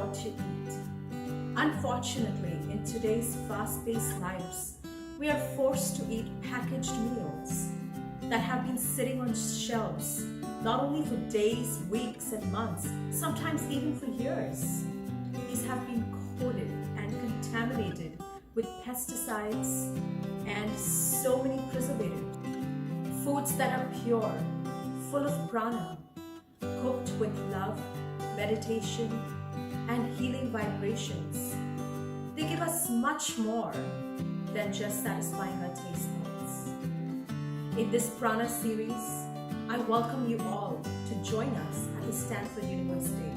what you eat. Unfortunately, in today's fast-paced lives, we are forced to eat packaged meals that have been sitting on shelves not only for days, weeks, and months, sometimes even for years. These have been coated and contaminated with pesticides and so many preservatives. Foods that are pure, full of prana, cooked with love, meditation, and healing vibrations. They give us much more than just satisfying our taste buds. In this Prana series, I welcome you all to join us at the Standford University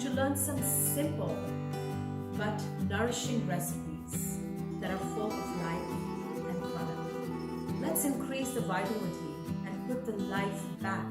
to learn some simple but nourishing recipes that are full of life and prana. Let's increase the vitality and put the life back